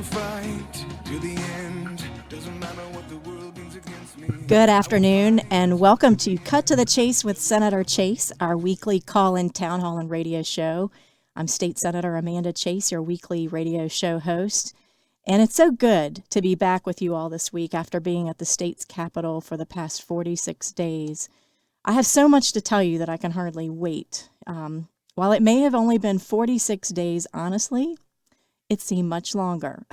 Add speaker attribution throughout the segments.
Speaker 1: will fight to the end. Doesn't matter what the world brings against me.
Speaker 2: Good afternoon, and welcome to Cut to the Chase with Senator Chase, our weekly call-in town hall and radio show. I'm State Senator Amanda Chase, your weekly radio show host. And it's so good to be back with you all this week after being at the state's capital for the past 46 days. I have so much to tell you that I can hardly wait. While it may have only been 46 days, honestly, it seemed much longer.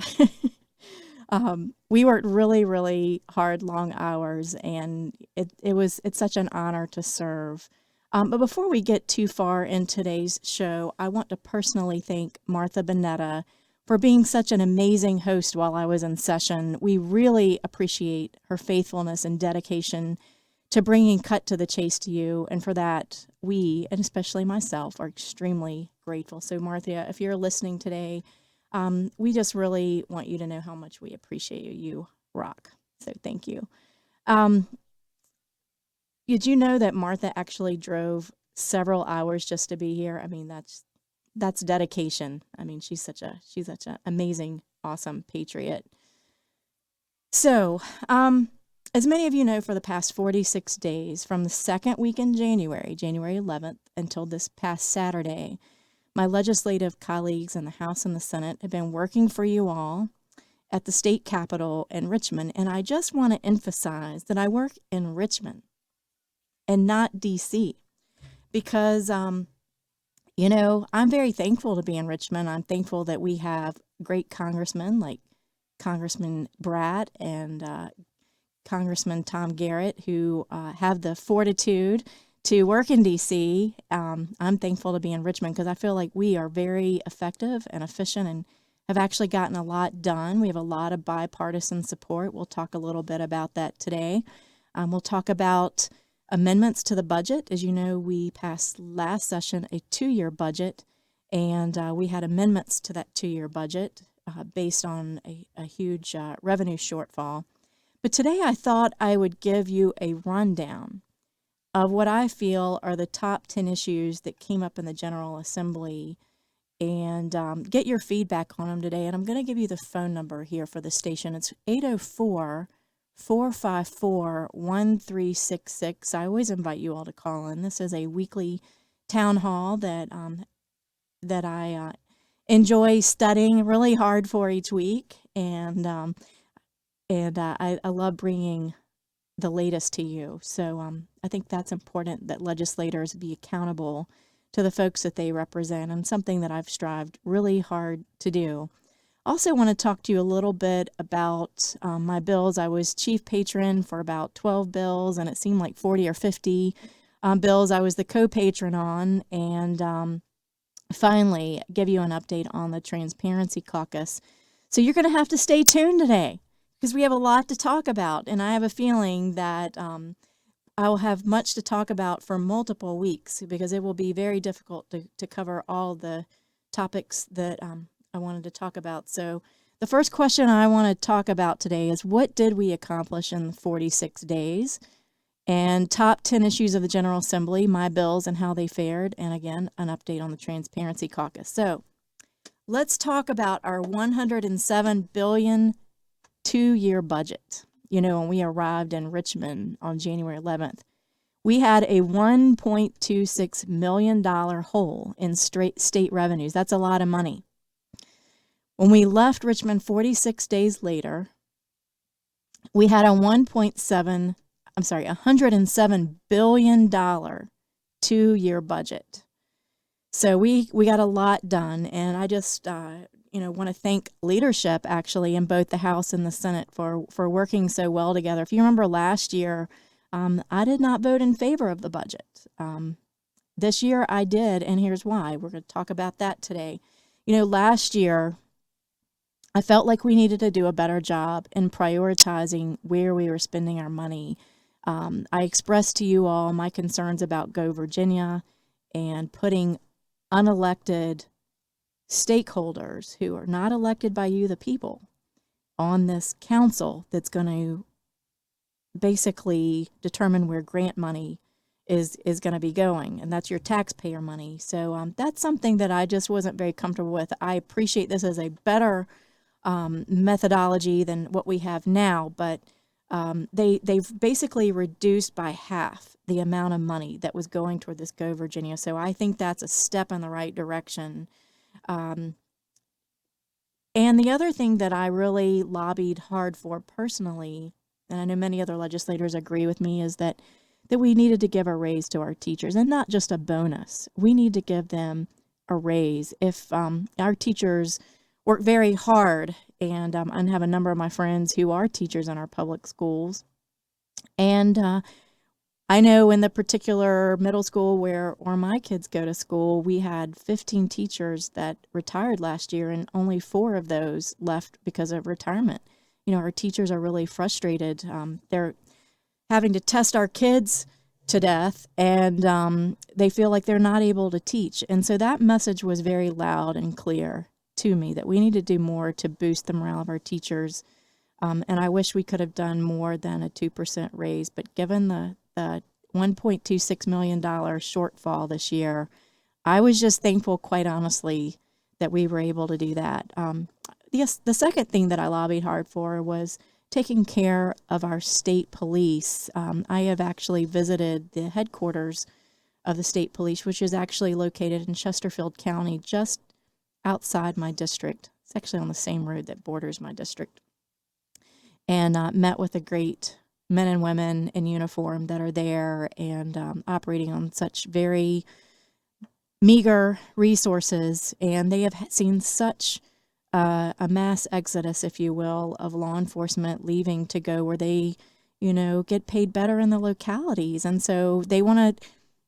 Speaker 2: We worked really, really hard, long hours, and it's such an honor to serve. But before we get too far in today's show, I want to personally thank Martha Bonetta for being such an amazing host while I was in session. We really appreciate her faithfulness and dedication to bringing Cut to the Chase to you, and for that, we, and especially myself, are extremely grateful. So, Martha, if you're listening today, we just really want you to know how much we appreciate you. You rock. So thank you. Did you know that Martha actually drove several hours just to be here? I mean, that's dedication. I mean, she's such an amazing, awesome patriot. So, as many of you know, for the past 46 days, from the second week in January 11th, until this past Saturday, my legislative colleagues in the House and the Senate have been working for you all at the state capitol in Richmond. And I just want to emphasize that I work in Richmond and not D.C. because, I'm very thankful to be in Richmond. I'm thankful that we have great congressmen like Congressman Brat and Congressman Tom Garrett who have the fortitude to work in D.C. I'm thankful to be in Richmond because I feel like we are very effective and efficient and have actually gotten a lot done. We have a lot of bipartisan support. We'll talk a little bit about that today. We'll talk about amendments to the budget. As you know, we passed last session a 2-year budget, and we had amendments to that 2-year budget based on a huge revenue shortfall. But today I thought I would give you a rundown of what I feel are the top 10 issues that came up in the General Assembly and get your feedback on them today. And I'm going to give you the phone number here for the station. It's 804-454-1366. I always invite you all to call in. This is a weekly town hall that I enjoy studying really hard for each week. And I love bringing the latest to you. So I think that's important that legislators be accountable to the folks that they represent, and something that I've strived really hard to do. Also want to talk to you a little bit about my bills. I was chief patron for about 12 bills, and it seemed like 40 or 50 bills I was the co-patron on, and finally give you an update on the Transparency Caucus. So you're going to have to stay tuned today, because we have a lot to talk about, and I have a feeling that I will have much to talk about for multiple weeks, because it will be very difficult to cover all the topics that I wanted to talk about. So the first question I want to talk about today is, what did we accomplish in 46 days? And top 10 issues of the General Assembly, my bills and how they fared, and again, an update on the Transparency Caucus. So let's talk about our $107 billion 2-year budget. When we arrived in Richmond on January 11th, we had a $1.26 million hole in state revenues. That's a lot of money. When we left Richmond 46 days later, we had a $107 billion 2-year budget. So we got a lot done, and I just want to thank leadership actually in both the House and the Senate for working so well together. If you remember last year, I did not vote in favor of the budget. This year I did, and here's why. We're going to talk about that today. Last year I felt like we needed to do a better job in prioritizing where we were spending our money. I expressed to you all my concerns about Go Virginia and putting unelected stakeholders who are not elected by you, the people, on this council that's going to basically determine where grant money is going to be going, and that's your taxpayer money. So that's something that I just wasn't very comfortable with. I appreciate this as a better methodology than what we have now, but they've basically reduced by half the amount of money that was going toward this Go Virginia. So I think that's a step in the right direction. And the other thing that I really lobbied hard for personally, and I know many other legislators agree with me, is that we needed to give a raise to our teachers, and not just a bonus. We need to give them a raise. If our teachers work very hard, and I have a number of my friends who are teachers in our public schools, and I know in the particular middle school where my kids go to school, we had 15 teachers that retired last year, and only 4 of those left because of retirement. You know, our teachers are really frustrated. They're having to test our kids to death, and they feel like they're not able to teach. And so that message was very loud and clear to me, that we need to do more to boost the morale of our teachers. And I wish we could have done more than a 2% raise, but given the $1.26 million shortfall this year, I was just thankful, quite honestly, that we were able to do that. The second thing that I lobbied hard for was taking care of our state police. I have actually visited the headquarters of the state police, which is actually located in Chesterfield County, just outside my district. It's actually on the same road that borders my district. And met with the great men and women in uniform that are there, and operating on such very meager resources. And they have seen such a mass exodus, if you will, of law enforcement leaving to go where they, get paid better in the localities. And so they love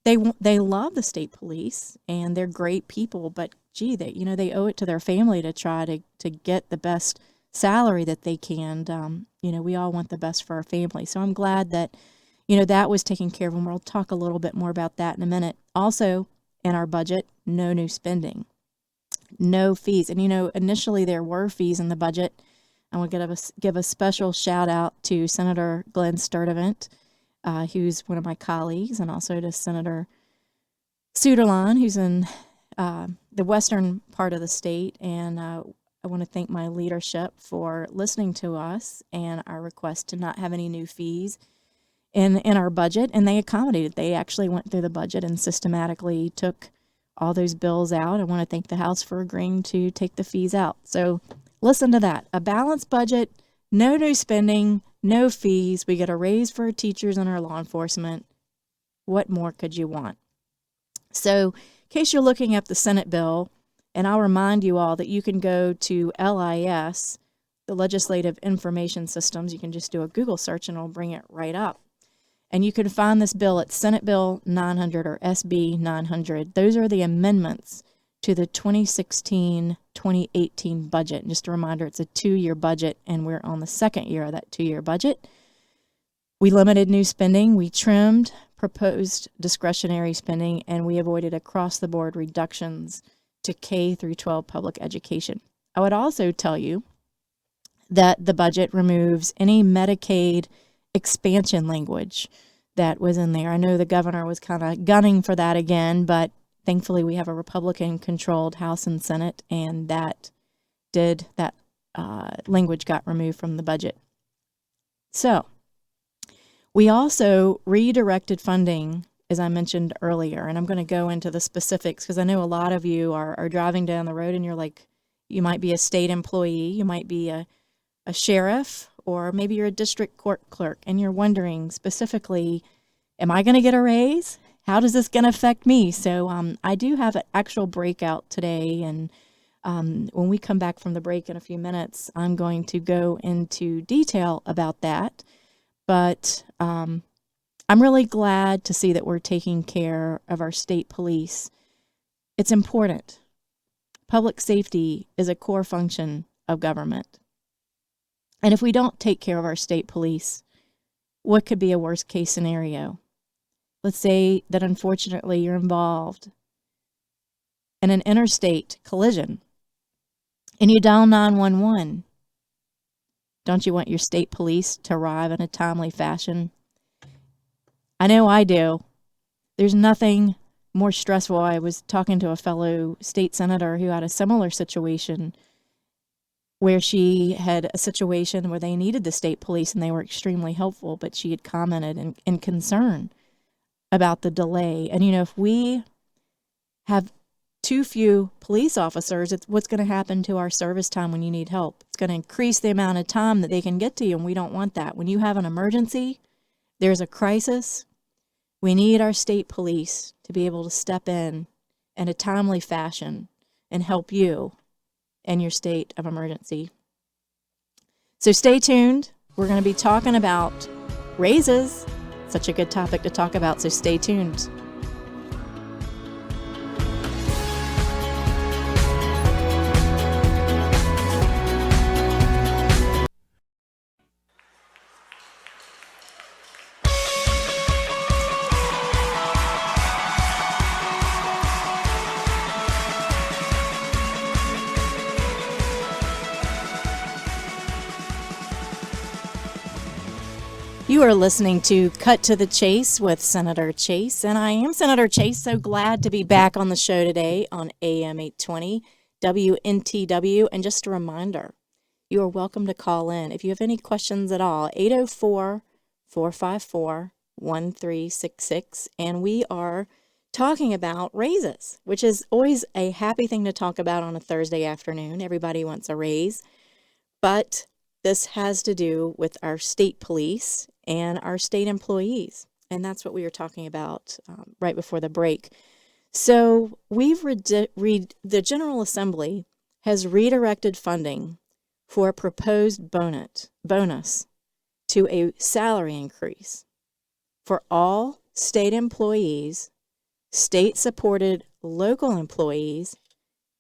Speaker 2: the state police, and they're great people, but gee, they owe it to their family to try to get the best salary that they can. We all want the best for our family. So I'm glad that, that was taken care of, and we'll talk a little bit more about that in a minute. Also, in our budget, no new spending, no fees. And, initially there were fees in the budget. I want to give a special shout out to Senator Glenn Sturdivant, who's one of my colleagues, and also to Senator Suderline, who's in the western part of the state. And I want to thank my leadership for listening to us and our request to not have any new fees in our budget, and they accommodated. They actually went through the budget and systematically took all those bills out. I want to thank the House for agreeing to take the fees out. So listen to that. A balanced budget, no new spending, no fees. We get a raise for our teachers and our law enforcement. What more could you want? So in case you're looking up the Senate bill, and I'll remind you all that you can go to LIS, the Legislative Information Systems. You can just do a Google search and it'll bring it right up. And you can find this bill at Senate Bill 900 or SB 900. Those are the amendments to the 2016-2018 budget. And just a reminder, it's a 2-year budget, and we're on the second year of that 2-year budget. We limited new spending, we trimmed proposed discretionary spending, and we avoided across-the-board reductions to K through 12 public education. I would also tell you that the budget removes any Medicaid expansion language that was in there. I know the governor was kind of gunning for that again, but thankfully we have a Republican-controlled House and Senate, and that language got removed from the budget. So we also redirected funding, as I mentioned earlier, and I'm going to go into the specifics because I know a lot of you are driving down the road and you're like, you might be a state employee, you might be a sheriff, or maybe you're a district court clerk, and you're wondering specifically, am I going to get a raise? How does this going to affect me? So I do have an actual breakout today, and when we come back from the break in a few minutes, I'm going to go into detail about that. But I'm really glad to see that we're taking care of our state police. It's important. Public safety is a core function of government. And if we don't take care of our state police, what could be a worst case scenario? Let's say that unfortunately you're involved in an interstate collision and you dial 911. Don't you want your state police to arrive in a timely fashion? I know I do. There's nothing more stressful. I was talking to a fellow state senator who had a similar situation, where she had a situation where they needed the state police and they were extremely helpful, but she had commented in concern about the delay. And, if we have too few police officers, it's what's going to happen to our service time when you need help. It's going to increase the amount of time that they can get to you, and we don't want that. When you have an emergency, there's a crisis, we need our state police to be able to step in a timely fashion and help you in your state of emergency. So stay tuned. We're going to be talking about raises. Such a good topic to talk about, so stay tuned. You are listening to Cut to the Chase with Senator Chase, and I am Senator Chase. So glad to be back on the show today on AM 820 WNTW. And just a reminder, you are welcome to call in if you have any questions at all. 804-454-1366, and we are talking about raises, which is always a happy thing to talk about on a Thursday afternoon. Everybody wants a raise, but this has to do with our state police and our state employees. And that's what we were talking about right before the break. So the General Assembly has redirected funding for a proposed bonus to a salary increase for all state employees, state-supported local employees,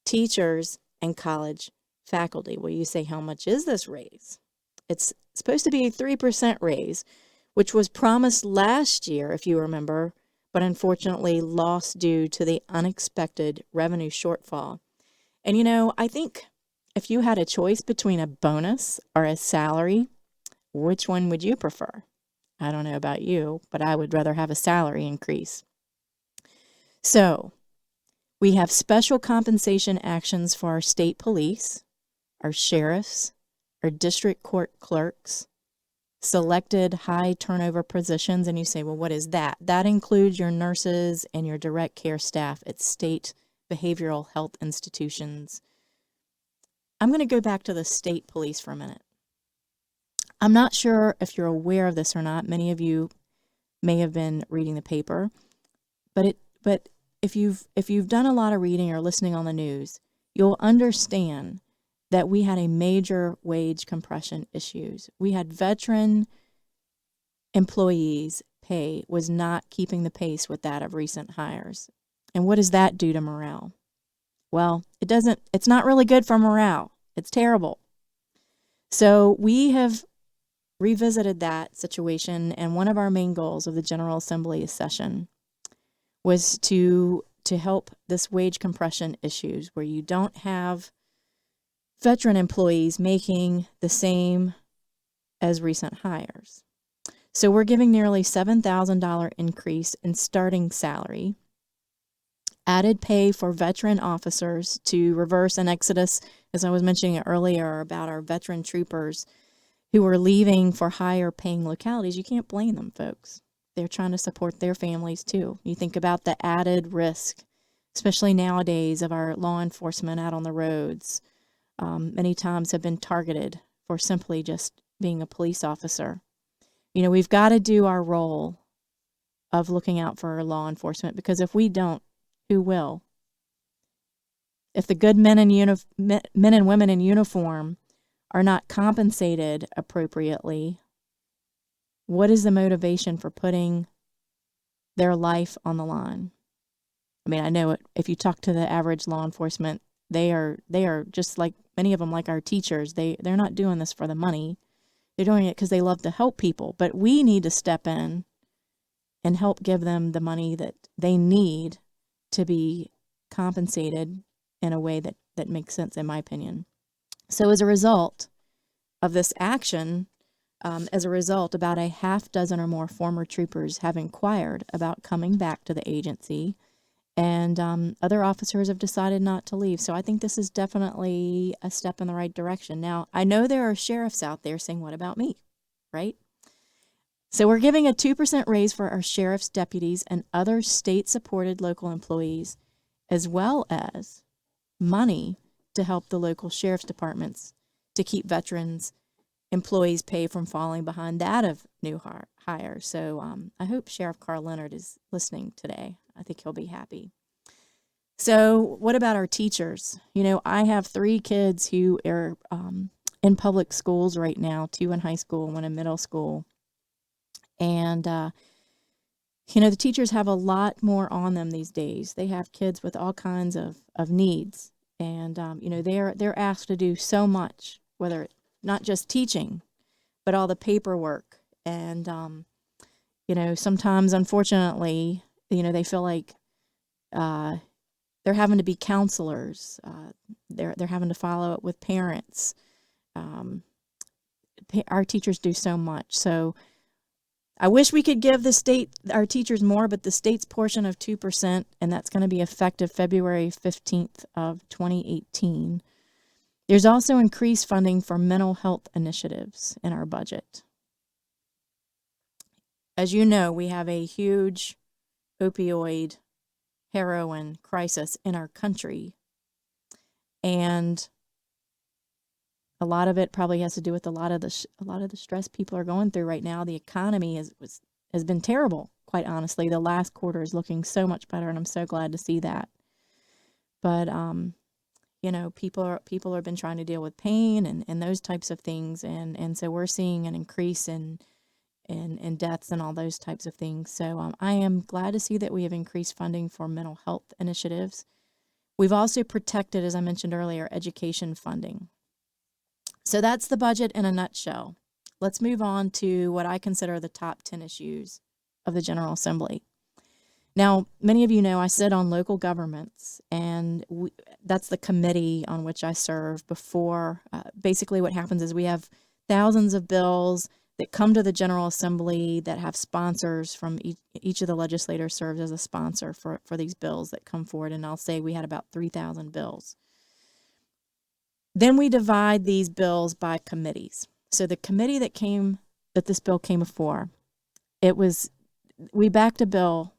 Speaker 2: teachers, and college faculty. Well, you say, how much is this raise? It's supposed to be a 3% raise, which was promised last year, if you remember, but unfortunately lost due to the unexpected revenue shortfall. And I think if you had a choice between a bonus or a salary, which one would you prefer? I don't know about you, but I would rather have a salary increase. So we have special compensation actions for our state police, our sheriffs, our district court clerks, selected high turnover positions. And you say, well, what is that? That includes your nurses and your direct care staff at state behavioral health institutions. I'm going to go back to the state police for a minute. I'm not sure if you're aware of this or not. Many of you may have been reading the paper, but if you've done a lot of reading or listening on the news, you'll understand that we had a major wage compression issues. We had veteran employees' pay was not keeping the pace with that of recent hires. And what does that do to morale? Well, it's not really good for morale. It's terrible. So we have revisited that situation, and one of our main goals of the General Assembly session was to help this wage compression issues where you don't have veteran employees making the same as recent hires. So we're giving nearly $7,000 increase in starting salary, added pay for veteran officers to reverse an exodus, as I was mentioning earlier about our veteran troopers who are leaving for higher paying localities. You can't blame them, folks. They're trying to support their families too. You think about the added risk, especially nowadays, of our law enforcement out on the roads. Many times have been targeted for simply just being a police officer. We've got to do our role of looking out for our law enforcement, because if we don't, who will? If the good men and women in uniform are not compensated appropriately, what is the motivation for putting their life on the line? I mean, I know if you talk to the average law enforcement, they are just like many of them, like our teachers. They're not doing this for the money. They're doing it because they love to help people. But we need to step in and help give them the money that they need to be compensated in a way that makes sense, in my opinion. So as a result of this action, about a half dozen or more former troopers have inquired about coming back to the agency And other officers have decided not to leave. So I think this is definitely a step in the right direction. Now, I know there are sheriffs out there saying, what about me? Right? So we're giving a 2% raise for our sheriff's deputies and other state-supported local employees, as well as money to help the local sheriff's departments to keep veterans employees' pay from falling behind that of new hires. So I hope Sheriff Carl Leonard is listening today. I think he'll be happy. So what about our teachers? You know, I have 3 kids who are in public schools right now, 2 in high school, 1 in middle school. And, you know, the teachers have a lot more on them these days. They have kids with all kinds of needs. And, you know, they're asked to do so much, whether not just teaching, but all the paperwork. And, you know, sometimes, unfortunately, you know, they feel like they're having to be counselors. They're having to follow up with parents. Our teachers do so much. So I wish we could give our teachers more, but the state's portion of 2%, and that's going to be effective February 15th of 2018. There's also increased funding for mental health initiatives in our budget. As you know, we have a huge opioid heroin crisis in our country, and a lot of it probably has to do with a lot of the stress people are going through right now. The economy has been terrible, quite honestly. The last quarter is looking so much better, and I'm so glad to see that. But you know, people have been trying to deal with pain and those types of things, and so we're seeing an increase in deaths and all those types of things. So I am glad to see that we have increased funding for mental health initiatives. We've also protected, as I mentioned earlier, education funding. So that's the budget in a nutshell. Let's move on to what I consider the top 10 issues of the General Assembly. Now, many of you know I sit on local governments, and that's the committee on which I serve before. Basically what happens is we have thousands of bills that come to the General Assembly that have sponsors from each of the legislators serves as a sponsor for these bills that come forward, and I'll say we had about 3,000 bills. Then we divide these bills by committees. So the committee that this bill came before, we backed a bill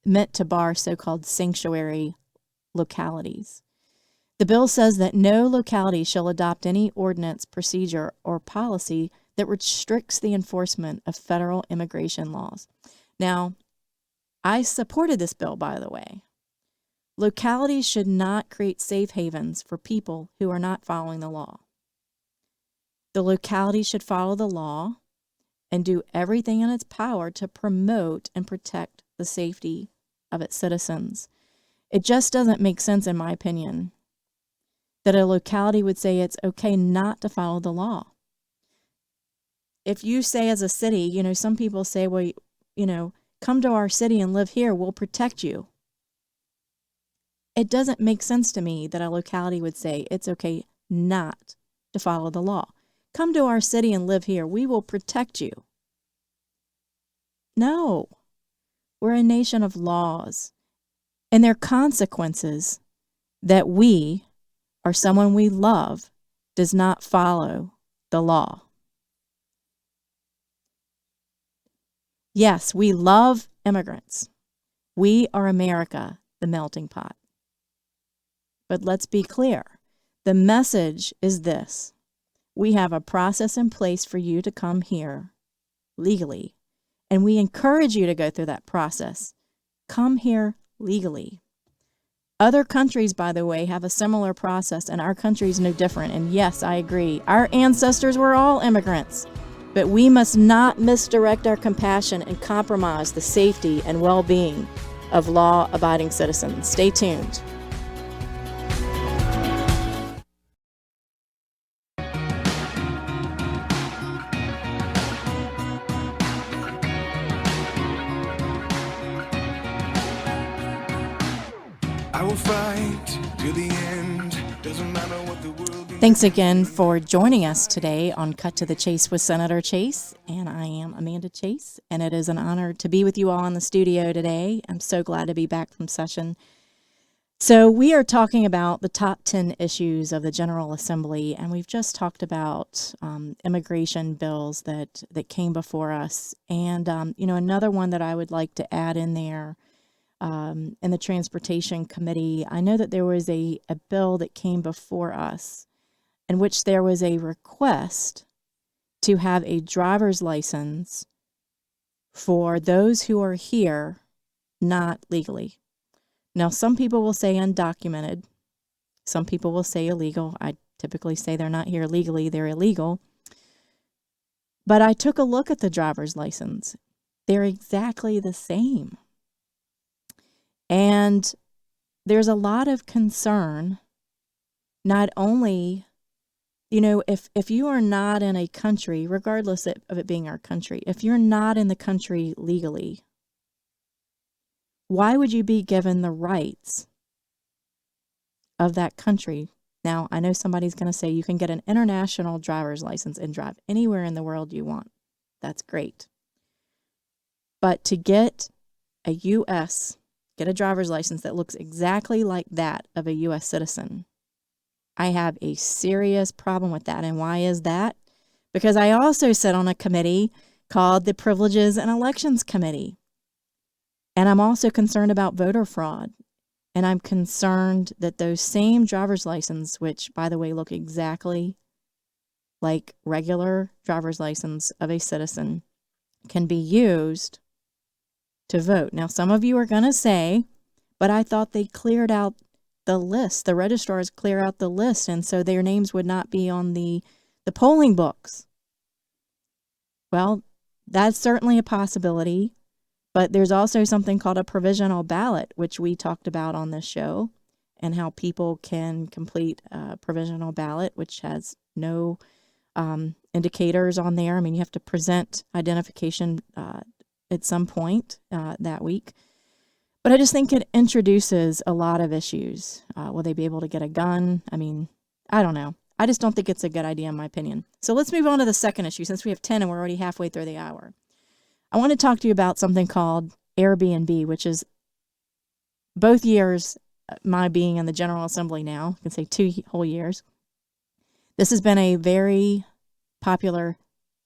Speaker 2: meant to bar so-called sanctuary localities. The bill says that no locality shall adopt any ordinance, procedure, or policy that restricts the enforcement of federal immigration laws. Now, I supported this bill, by the way. Localities should not create safe havens for people who are not following the law. The locality should follow the law and do everything in its power to promote and protect the safety of its citizens. It just doesn't make sense, in my opinion, that a locality would say it's okay not to follow the law. If you say as a city, you know, some people say, well, you know, come to our city and live here, we'll protect you. It doesn't make sense to me that a locality would say it's okay not to follow the law. Come to our city and live here. We will protect you. No, we're a nation of laws, and there are consequences that we or someone we love does not follow the law. Yes, we love immigrants. We are America, the melting pot. But let's be clear. The message is this. We have a process in place for you to come here legally, and we encourage you to go through that process. Come here legally. Other countries, by the way, have a similar process, and our country is no different. And yes, I agree. Our ancestors were all immigrants, but we must not misdirect our compassion and compromise the safety and well-being of law-abiding citizens. Stay tuned.
Speaker 1: I will fight to the end. Doesn't matter what the world brings.
Speaker 2: Thanks again for joining us today on Cut to the Chase with Senator Chase. And I am Amanda Chase, and it is an honor to be with you all in the studio today. I'm so glad to be back from session. So we are talking about the top 10 issues of the General Assembly, and we've just talked about immigration bills that came before us. And, another one that I would like to add in there in the Transportation Committee, I know that there was a bill that came before us in which there was a request to have a driver's license for those who are here not legally. Now, some people will say undocumented. Some people will say illegal. I typically say they're not here legally, they're illegal. But I took a look at the driver's license. They're exactly the same. And there's a lot of concern, not only, if you are not in a country, regardless of it being our country, if you're not in the country legally, why would you be given the rights of that country? Now, I know somebody's going to say you can get an international driver's license and drive anywhere in the world you want. That's great. But to get a driver's license that looks exactly like that of a U.S. citizen, I have a serious problem with that. And why is that? Because I also sit on a committee called the Privileges and Elections Committee. And I'm also concerned about voter fraud. And I'm concerned that those same driver's license, which, by the way, look exactly like regular driver's license of a citizen, can be used to vote. Now, some of you are going to say, but I thought they cleared out the list. The registrars clear out the list, and so their names would not be on the polling books. Well, that's certainly a possibility. But there's also something called a provisional ballot, which we talked about on this show, and how people can complete a provisional ballot, which has no indicators on there. I mean, you have to present identification at some point that week. But I just think it introduces a lot of issues. Will they be able to get a gun? I mean, I don't know. I just don't think it's a good idea, in my opinion. So let's move on to the second issue, since we have 10 and we're already halfway through the hour. I want to talk to you about something called Airbnb, which is both years, my being in the General Assembly now, I can say 2 whole years. This has been a very popular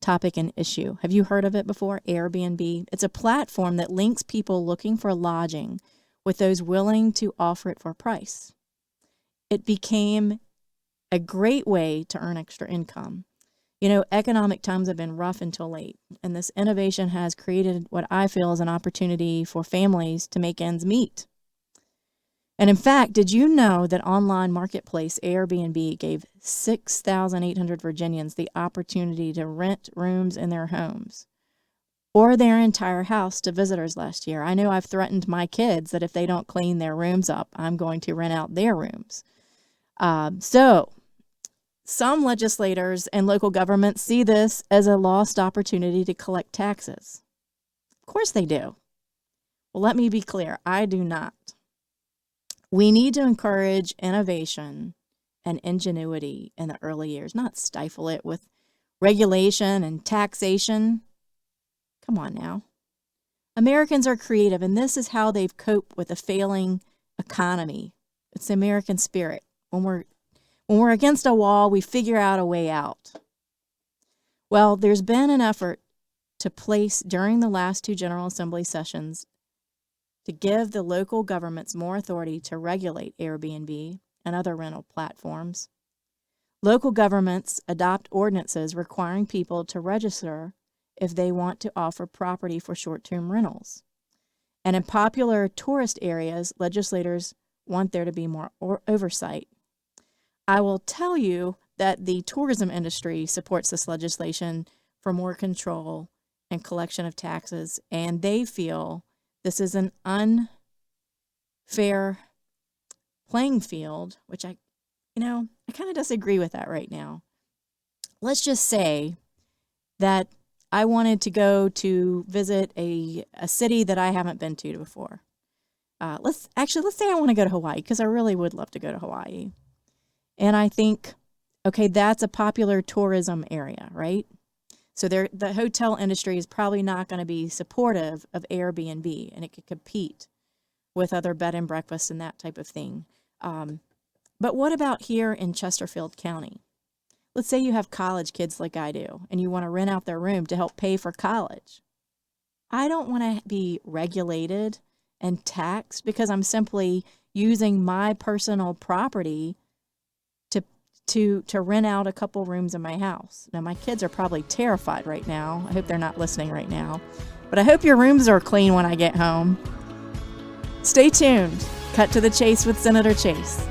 Speaker 2: topic and issue. Have you heard of it before? Airbnb. It's a platform that links people looking for lodging with those willing to offer it for a price. It became a great way to earn extra income. Economic times have been rough until late, and this innovation has created what I feel is an opportunity for families to make ends meet. And in fact, did you know that online marketplace Airbnb gave 6,800 Virginians the opportunity to rent rooms in their homes or their entire house to visitors last year? I know I've threatened my kids that if they don't clean their rooms up, I'm going to rent out their rooms. Some legislators and local governments see this as a lost opportunity to collect taxes. Of course they do. Well, let me be clear. I do not. We need to encourage innovation and ingenuity in the early years, not stifle it with regulation and taxation. Come on now. Americans are creative, and this is how they've coped with a failing economy. It's the American spirit. When we're against a wall, we figure out a way out. Well, there's been an effort to place during the last 2 General Assembly sessions to give the local governments more authority to regulate Airbnb and other rental platforms. Local governments adopt ordinances requiring people to register if they want to offer property for short-term rentals. And in popular tourist areas, legislators want there to be more oversight. I will tell you that the tourism industry supports this legislation for more control and collection of taxes, and they feel this is an unfair playing field, which I kind of disagree with that right now. Let's just say that I wanted to go to visit a city that I haven't been to before. Let's say I want to go to Hawaii, because I really would love to go to Hawaii. And I think, okay, that's a popular tourism area, right? So the hotel industry is probably not going to be supportive of Airbnb, and it could compete with other bed and breakfasts and that type of thing. But what about here in Chesterfield County? Let's say you have college kids like I do, and you want to rent out their room to help pay for college. I don't want to be regulated and taxed because I'm simply using my personal property to rent out a couple rooms in my house. Now, my kids are probably terrified right now. I hope they're not listening right now. But I hope your rooms are clean when I get home. Stay tuned. Cut to the chase with Senator Chase.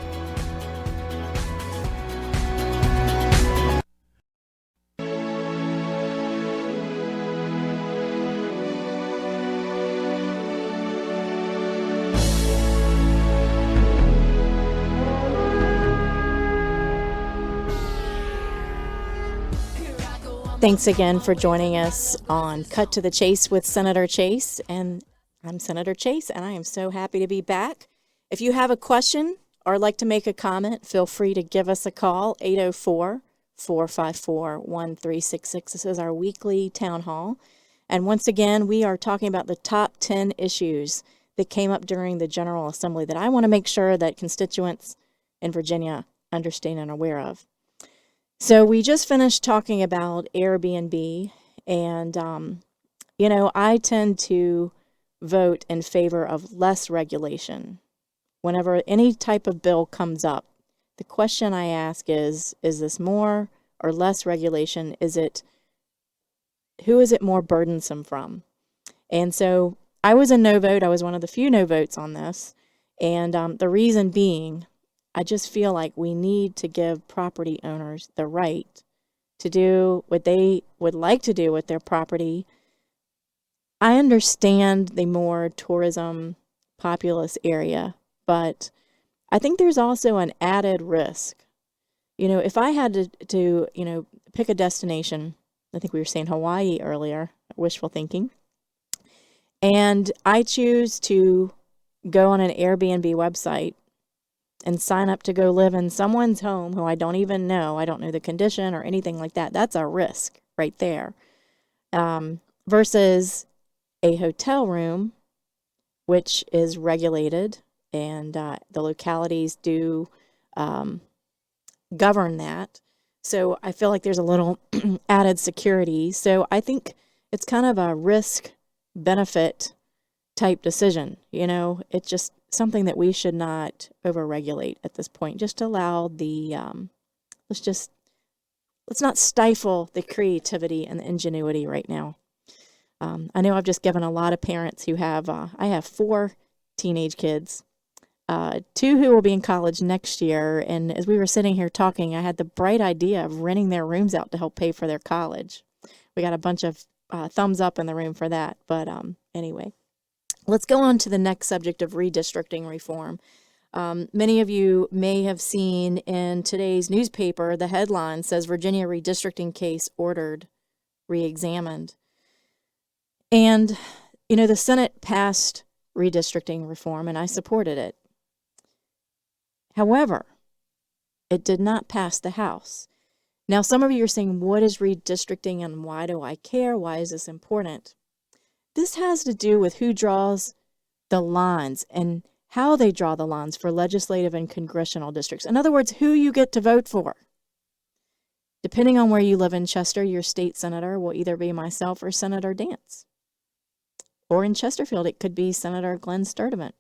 Speaker 2: Thanks again for joining us on Cut to the Chase with Senator Chase. And I'm Senator Chase, and I am so happy to be back. If you have a question or like to make a comment, feel free to give us a call, 804-454-1366. This is our weekly town hall. And once again, we are talking about the top 10 issues that came up during the General Assembly that I want to make sure that constituents in Virginia understand and are aware of. So we just finished talking about Airbnb, and, I tend to vote in favor of less regulation. Whenever any type of bill comes up, the question I ask is this more or less regulation? Who is it more burdensome from? And so I was a no vote. I was one of the few no votes on this. And the reason being, I just feel like we need to give property owners the right to do what they would like to do with their property. I understand the more tourism populous area, but I think there's also an added risk. If I had to pick a destination, I think we were saying Hawaii earlier, wishful thinking, and I choose to go on an Airbnb website and sign up to go live in someone's home who I don't even know. I don't know the condition or anything like that. That's a risk right there. Versus a hotel room, which is regulated, and the localities do govern that. So I feel like there's a little added security. So I think it's kind of a risk-benefit type decision. It's just something that we should not overregulate at this point. Just allow the let's not stifle the creativity and the ingenuity right now. I know I've just given a lot of parents who have I have 4 teenage kids, 2 who will be in college next year, and as we were sitting here talking, I had the bright idea of renting their rooms out to help pay for their college. We got a bunch of thumbs up in the room for that, but anyway. Let's go on to the next subject of redistricting reform. Many of you may have seen in today's newspaper, the headline says Virginia redistricting case ordered, re-examined. And, the Senate passed redistricting reform, and I supported it. However, it did not pass the House. Now, some of you are saying, what is redistricting and why do I care? Why is this important? This has to do with who draws the lines and how they draw the lines for legislative and congressional districts. In other words, who you get to vote for. Depending on where you live in Chester, your state senator will either be myself or Senator Dance. Or in Chesterfield, it could be Senator Glenn Sturdivant.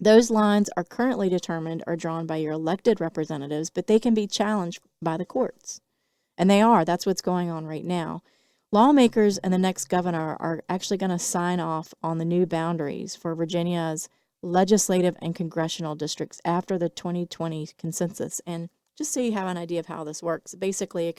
Speaker 2: Those lines are currently determined or drawn by your elected representatives, but they can be challenged by the courts. And they are. That's what's going on right now. Lawmakers and the next governor are actually going to sign off on the new boundaries for Virginia's legislative and congressional districts after the 2020 consensus. And just so you have an idea of how this works, basically a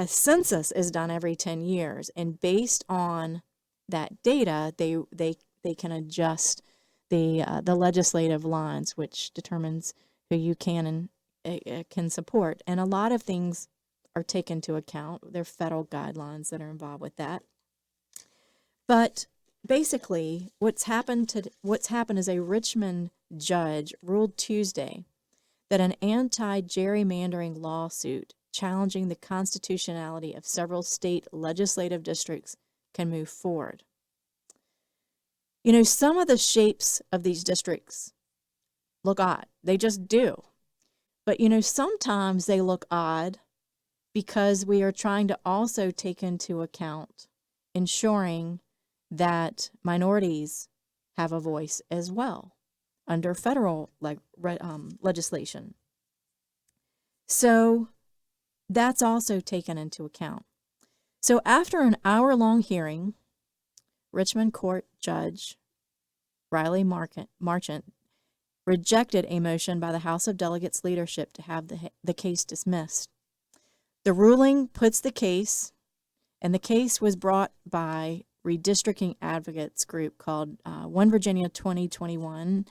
Speaker 2: census is done every 10 years. And based on that data, they can adjust the legislative lines, which determines who you can support. And a lot of things are taken into account. There are federal guidelines that are involved with that. But basically, what's happened is a Richmond judge ruled Tuesday that an anti-gerrymandering lawsuit challenging the constitutionality of several state legislative districts can move forward. You know, some of the shapes of these districts look odd. They just do. But, you know, sometimes they look odd because we are trying to also take into account ensuring that minorities have a voice as well under federal legislation. So that's also taken into account. So after an hour-long hearing, Richmond Court Judge Riley Marchant rejected a motion by the House of Delegates leadership to have the case dismissed. The ruling puts the case, and the case was brought by redistricting advocates group called One Virginia 2021,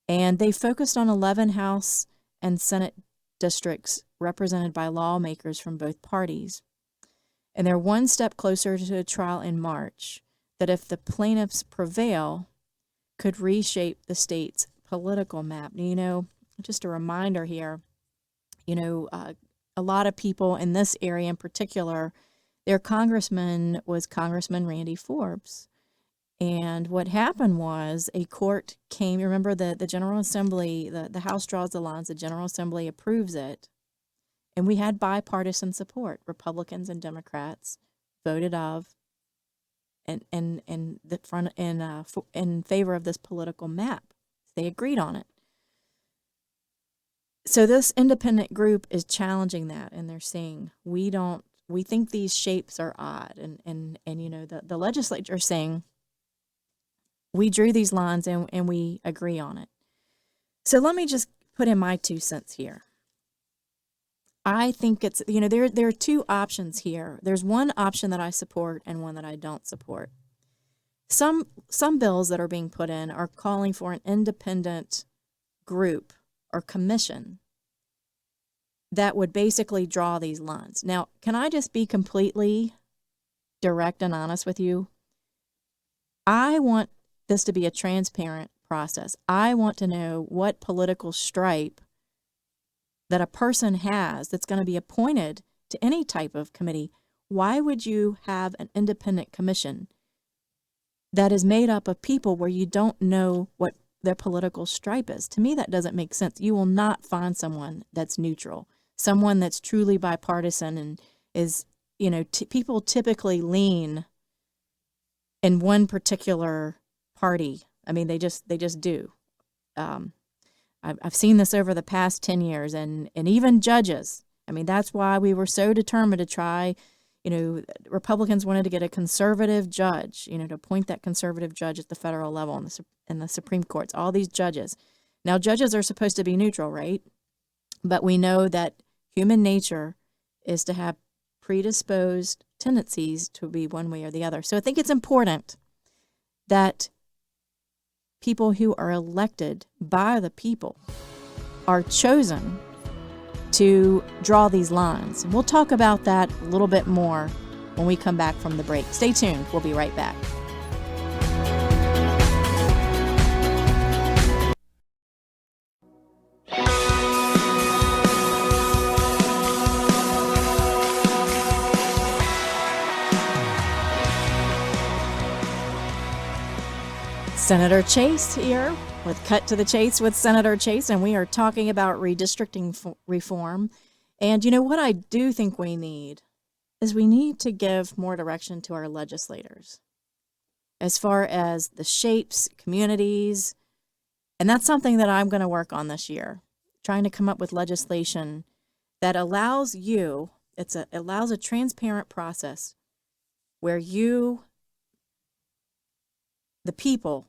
Speaker 2: and they focused on 11 House and Senate districts represented by lawmakers from both parties. And they're one step closer to a trial in March that, if the plaintiffs prevail, could reshape the state's political map. You know, just a reminder here, you know, a lot of people in this area in particular, their congressman was Congressman Randy Forbes. And what happened was a court came, remember the General Assembly, the House draws the lines, the General Assembly approves it. And we had bipartisan support. Republicans and Democrats voted in favor of this political map. They agreed on it. So this independent group is challenging that, and they're saying we think these shapes are odd, and you know the legislature is saying we drew these lines and we agree on it. So let me just put in my 2 cents here. I think it's, you know, there are 2 options here. There's one option that I support and one that I don't support. Some bills that are being put in are calling for an independent group or commission that would basically draw these lines. Now, can I just be completely direct and honest with you? I want this to be a transparent process. I want to know what political stripe that a person has that's going to be appointed to any type of committee. Why would you have an independent commission that is made up of people where you don't know what their political stripe is? To me, that doesn't make sense. You will not find someone that's neutral, someone that's truly bipartisan and is, you know, people typically lean in one particular party. I mean, they just do. I've seen this over the past 10 years, and even judges. I mean, that's why we were so determined to try, you know, Republicans wanted to get a conservative judge, you know, to appoint that conservative judge at the federal level in the Supreme Courts, all these judges. Now, judges are supposed to be neutral, right? But we know that human nature is to have predisposed tendencies to be one way or the other. So I think it's important that people who are elected by the people are chosen to draw these lines. And we'll talk about that a little bit more when we come back from the break. Stay tuned. We'll be right back. Senator Chase here with Cut to the Chase with Senator Chase, and we are talking about redistricting reform. And you know what I do think we need is we need to give more direction to our legislators as far as the shapes, communities, and that's something that I'm going to work on this year, trying to come up with legislation that allows you, allows a transparent process where you, the people,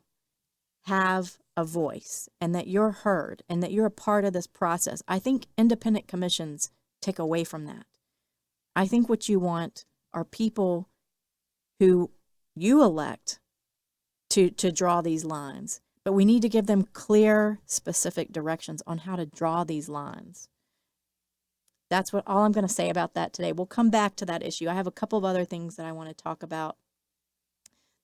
Speaker 2: have a voice and that you're heard and that you're a part of this process. I think independent commissions take away from that. I think what you want are people who you elect to draw these lines, but we need to give them clear, specific directions on how to draw these lines. That's all I'm going to say about that today. We'll come back to that issue. I have a couple of other things that I want to talk about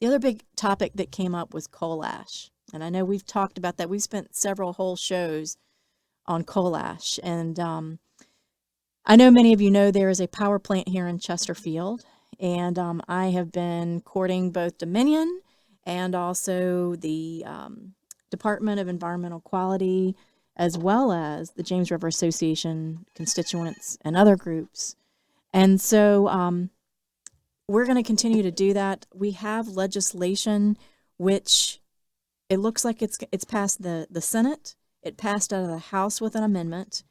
Speaker 2: The other big topic that came up was coal ash. And I know we've talked about that. We've spent several whole shows on coal ash. And I know many of you know there is a power plant here in Chesterfield. And I have been courting both Dominion and also the Department of Environmental Quality, as well as the James River Association constituents and other groups. And so we're going to continue to do that. We have legislation which it looks like it's passed the Senate. It passed out of the House with an amendment.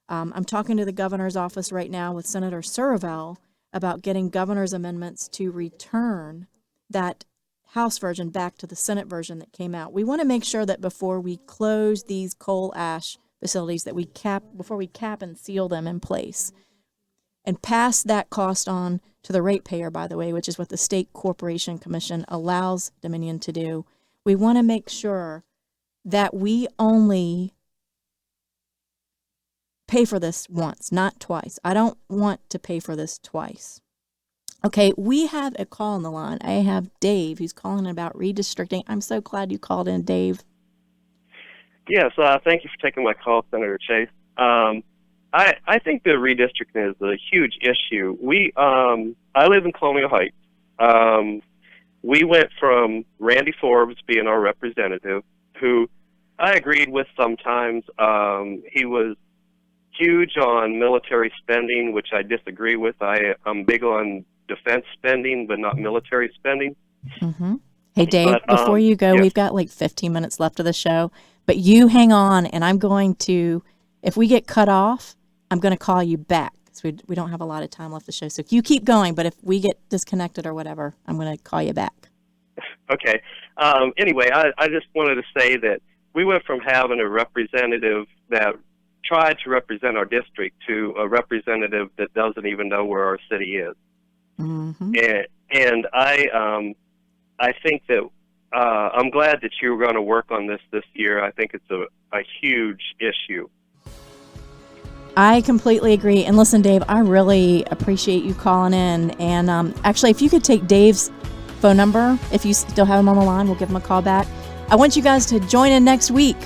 Speaker 2: I'm talking to the governor's office right now with Senator Survell about getting governor's amendments to return that House version back to the Senate version that came out. We want to make sure that before we close these coal ash facilities that before we cap and seal them in place and pass that cost on to the ratepayer, by the way, which is what the State Corporation Commission allows Dominion to do. We want to make sure that we only pay for this once, not twice. I don't want to pay for this twice. Okay, we have a call on the line. I have Dave who's calling about redistricting. I'm so glad you called in, Dave.
Speaker 3: Yes, thank you for taking my call, Senator Chase. I think the redistricting is a huge issue. I live in Colonial Heights. We went from Randy Forbes being our representative, who I agreed with sometimes. He was huge on military spending, which I disagree with. I'm big on defense spending, but not military spending.
Speaker 2: Mm-hmm. Hey, Dave, before you go,
Speaker 3: yes.
Speaker 2: We've got like 15 minutes left of the show, but you hang on, and I'm going to, if we get cut off, I'm going to call you back. So we don't have a lot of time left of the show. So you keep going, but if we get disconnected or whatever, I'm going to call you back.
Speaker 3: Okay. Anyway, I just wanted to say that we went from having a representative that tried to represent our district to a representative that doesn't even know where our city is.
Speaker 2: Mm-hmm.
Speaker 3: And I think that I'm glad that you were going to work on this year. I think it's a huge issue.
Speaker 2: I completely agree. And listen, Dave, I really appreciate you calling in. And actually, if you could take Dave's phone number, if you still have him on the line, we'll give him a call back. I want you guys to join in next week